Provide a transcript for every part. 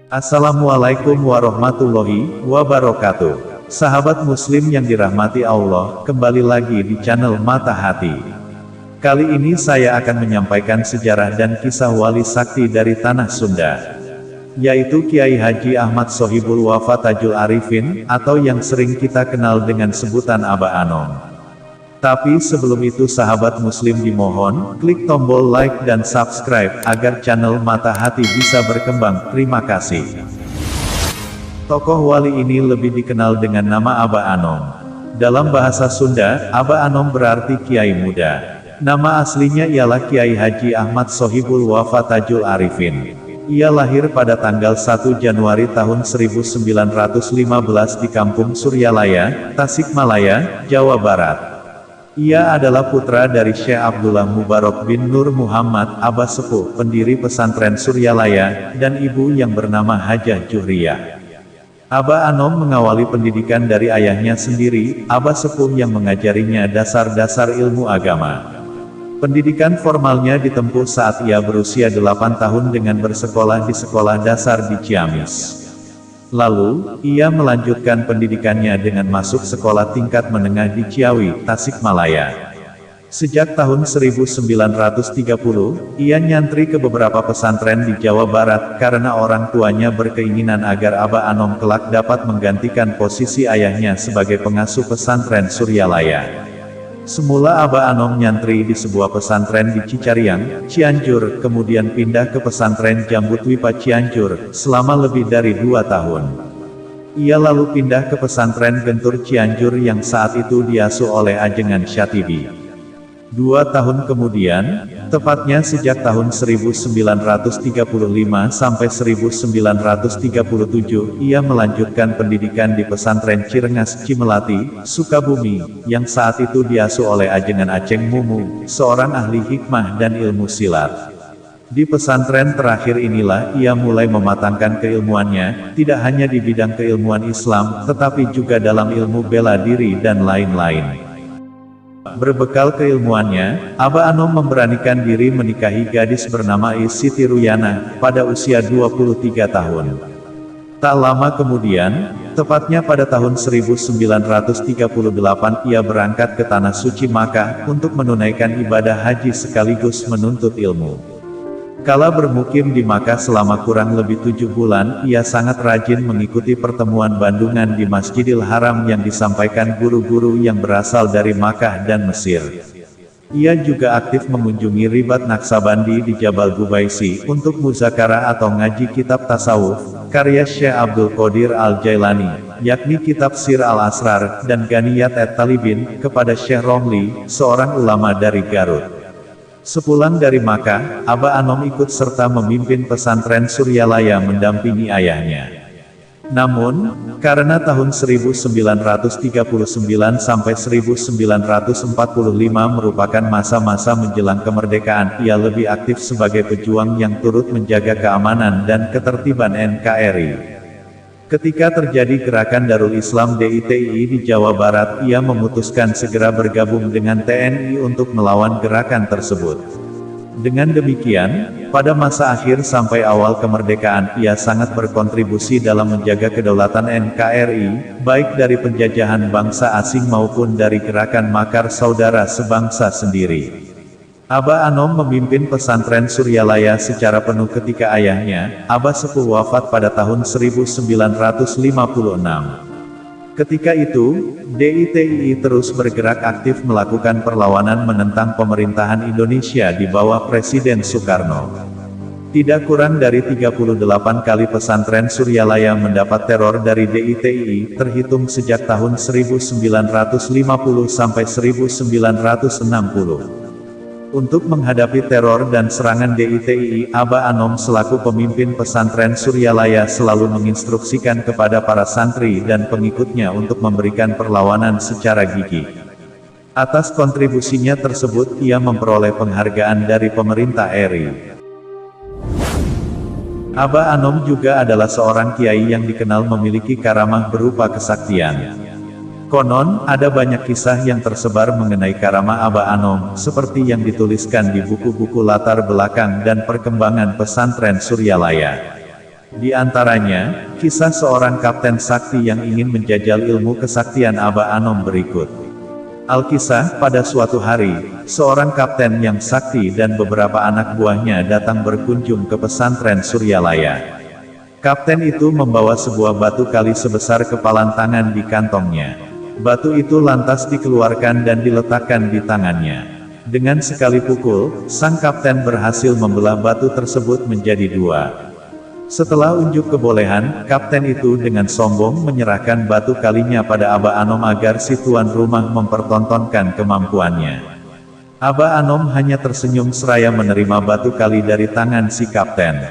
Assalamualaikum warahmatullahi wabarakatuh. Sahabat muslim yang dirahmati Allah, kembali lagi di channel Mata Hati. Kali ini saya akan menyampaikan sejarah dan kisah wali sakti dari tanah Sunda, yaitu Kiai Haji Ahmad Sohibul Wafa Tajul Arifin, atau yang sering kita kenal dengan sebutan Aba Anom. Tapi sebelum itu sahabat muslim dimohon, klik tombol like dan subscribe, agar channel Mata Hati bisa berkembang. Terima kasih. Tokoh wali ini lebih dikenal dengan nama Aba Anom. Dalam bahasa Sunda, Aba Anom berarti Kiai Muda. Nama aslinya ialah Kiai Haji Ahmad Sohibul Wafa Tajul Arifin. Ia lahir pada tanggal 1 Januari tahun 1915 di Kampung Suryalaya, Tasikmalaya, Jawa Barat. Ia adalah putra dari Syekh Abdullah Mubarak bin Nur Muhammad, Aba Sepuh, pendiri pesantren Suryalaya, dan ibu yang bernama Hajah Juhriyah. Aba Anom mengawali pendidikan dari ayahnya sendiri, Aba Sepuh, yang mengajarinya dasar-dasar ilmu agama. Pendidikan formalnya ditempuh saat ia berusia 8 tahun dengan bersekolah di sekolah dasar di Ciamis. Lalu, ia melanjutkan pendidikannya dengan masuk sekolah tingkat menengah di Ciawi, Tasikmalaya. Sejak tahun 1930, ia nyantri ke beberapa pesantren di Jawa Barat, karena orang tuanya berkeinginan agar Aba Anom kelak dapat menggantikan posisi ayahnya sebagai pengasuh pesantren Suryalaya. Semula Aba Anom nyantri di sebuah pesantren di Cicariang, Cianjur, kemudian pindah ke pesantren Jambutwipa Cianjur, selama lebih dari 2 tahun. Ia lalu pindah ke pesantren Gentur Cianjur yang saat itu diasuh oleh Ajengan Syatibi. 2 tahun kemudian, tepatnya sejak tahun 1935 sampai 1937, ia melanjutkan pendidikan di pesantren Cirengas Cimelati, Sukabumi, yang saat itu diasuh oleh Ajengan Aceng Mumu, seorang ahli hikmah dan ilmu silat. Di pesantren terakhir inilah ia mulai mematangkan keilmuannya, tidak hanya di bidang keilmuan Islam, tetapi juga dalam ilmu bela diri dan lain-lain. Berbekal keilmuannya, Aba Anom memberanikan diri menikahi gadis bernama Siti Ruyana, pada usia 23 tahun. Tak lama kemudian, tepatnya pada tahun 1938, ia berangkat ke Tanah Suci Makkah, untuk menunaikan ibadah haji sekaligus menuntut ilmu. Kala bermukim di Makkah selama kurang lebih 7 bulan, ia sangat rajin mengikuti pertemuan bandungan di Masjidil Haram yang disampaikan guru-guru yang berasal dari Makkah dan Mesir. Ia juga aktif mengunjungi Ribat Naksabandi di Jabal Gubaisi, untuk muzakarah atau ngaji kitab tasawuf, karya Syekh Abdul Qadir Al-Jailani, yakni kitab Sir Al-Asrar, dan Ganiyat at-Talibin, kepada Syekh Romli, seorang ulama dari Garut. Sepulang dari Makkah, Aba Anom ikut serta memimpin pesantren Suryalaya mendampingi ayahnya. Namun, karena tahun 1939 sampai 1945 merupakan masa-masa menjelang kemerdekaan, ia lebih aktif sebagai pejuang yang turut menjaga keamanan dan ketertiban NKRI. Ketika terjadi gerakan Darul Islam DITII di Jawa Barat, ia memutuskan segera bergabung dengan TNI untuk melawan gerakan tersebut. Dengan demikian, pada masa akhir sampai awal kemerdekaan, ia sangat berkontribusi dalam menjaga kedaulatan NKRI, baik dari penjajahan bangsa asing maupun dari gerakan makar saudara sebangsa sendiri. Aba Anom memimpin pesantren Suryalaya secara penuh ketika ayahnya, Aba Sepuh, wafat pada tahun 1956. Ketika itu, DITII terus bergerak aktif melakukan perlawanan menentang pemerintahan Indonesia di bawah Presiden Soekarno. Tidak kurang dari 38 kali pesantren Suryalaya mendapat teror dari DITII, terhitung sejak tahun 1950 sampai 1960. Untuk menghadapi teror dan serangan DITII, Aba Anom selaku pemimpin pesantren Suryalaya selalu menginstruksikan kepada para santri dan pengikutnya untuk memberikan perlawanan secara gigih. Atas kontribusinya tersebut, ia memperoleh penghargaan dari pemerintah RI. Aba Anom juga adalah seorang kiai yang dikenal memiliki karamah berupa kesaktian. Konon, ada banyak kisah yang tersebar mengenai karamah Aba Anom, seperti yang dituliskan di buku-buku latar belakang dan perkembangan pesantren Suryalaya. Di antaranya, kisah seorang kapten sakti yang ingin menjajal ilmu kesaktian Aba Anom berikut. Alkisah, pada suatu hari, seorang kapten yang sakti dan beberapa anak buahnya datang berkunjung ke pesantren Suryalaya. Kapten itu membawa sebuah batu kali sebesar kepalan tangan di kantongnya. Batu itu lantas dikeluarkan dan diletakkan di tangannya. Dengan sekali pukul, sang kapten berhasil membelah batu tersebut menjadi dua. Setelah unjuk kebolehan, kapten itu dengan sombong menyerahkan batu kalinya pada Aba Anom agar si tuan rumah mempertontonkan kemampuannya. Aba Anom hanya tersenyum seraya menerima batu kali dari tangan si kapten.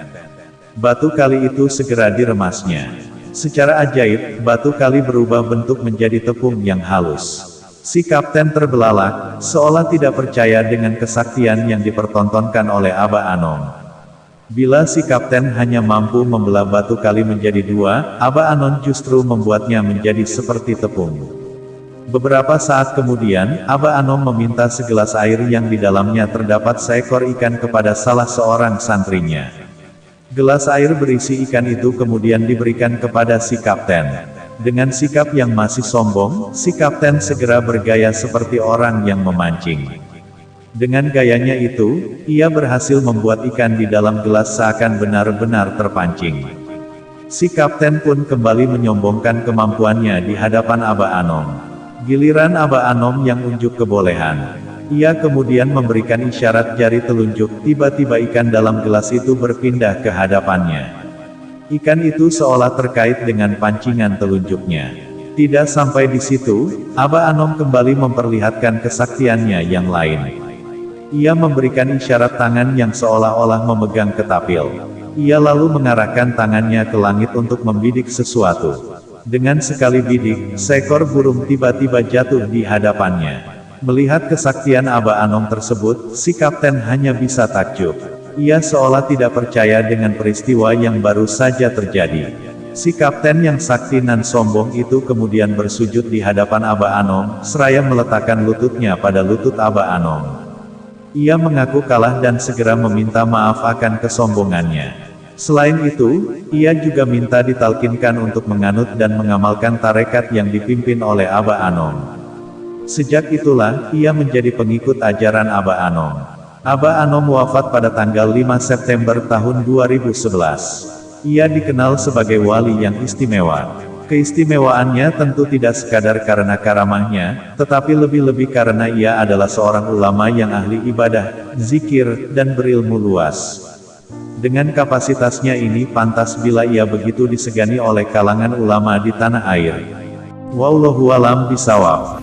Batu kali itu segera diremasnya. Secara ajaib, batu kali berubah bentuk menjadi tepung yang halus. Si kapten terbelalak, seolah tidak percaya dengan kesaktian yang dipertontonkan oleh Aba Anom. Bila si kapten hanya mampu membelah batu kali menjadi dua, Aba Anom justru membuatnya menjadi seperti tepung. Beberapa saat kemudian, Aba Anom meminta segelas air yang di dalamnya terdapat seekor ikan kepada salah seorang santrinya. Gelas air berisi ikan itu kemudian diberikan kepada si kapten. Dengan sikap yang masih sombong, si kapten segera bergaya seperti orang yang memancing. Dengan gayanya itu, ia berhasil membuat ikan di dalam gelas seakan benar-benar terpancing. Si kapten pun kembali menyombongkan kemampuannya di hadapan Aba Anom. Giliran Aba Anom yang unjuk kebolehan. Ia kemudian memberikan isyarat jari telunjuk, tiba-tiba ikan dalam gelas itu berpindah ke hadapannya. Ikan itu seolah terkait dengan pancingan telunjuknya. Tidak sampai di situ, Aba Anom kembali memperlihatkan kesaktiannya yang lain. Ia memberikan isyarat tangan yang seolah-olah memegang ketapil. Ia lalu mengarahkan tangannya ke langit untuk membidik sesuatu. Dengan sekali bidik, seekor burung tiba-tiba jatuh di hadapannya. Melihat kesaktian Aba Anom tersebut, si kapten hanya bisa takjub. Ia seolah tidak percaya dengan peristiwa yang baru saja terjadi. Si kapten yang sakti nan sombong itu kemudian bersujud di hadapan Aba Anom, seraya meletakkan lututnya pada lutut Aba Anom. Ia mengaku kalah dan segera meminta maaf akan kesombongannya. Selain itu, ia juga minta ditalkinkan untuk menganut dan mengamalkan tarekat yang dipimpin oleh Aba Anom. Sejak itulah, ia menjadi pengikut ajaran Aba Anom. Aba Anom wafat pada tanggal 5 September tahun 2011. Ia dikenal sebagai wali yang istimewa. Keistimewaannya tentu tidak sekadar karena karamahnya, tetapi lebih-lebih karena ia adalah seorang ulama yang ahli ibadah, zikir, dan berilmu luas. Dengan kapasitasnya ini pantas bila ia begitu disegani oleh kalangan ulama di tanah air. Wallahu a'lam bishawab.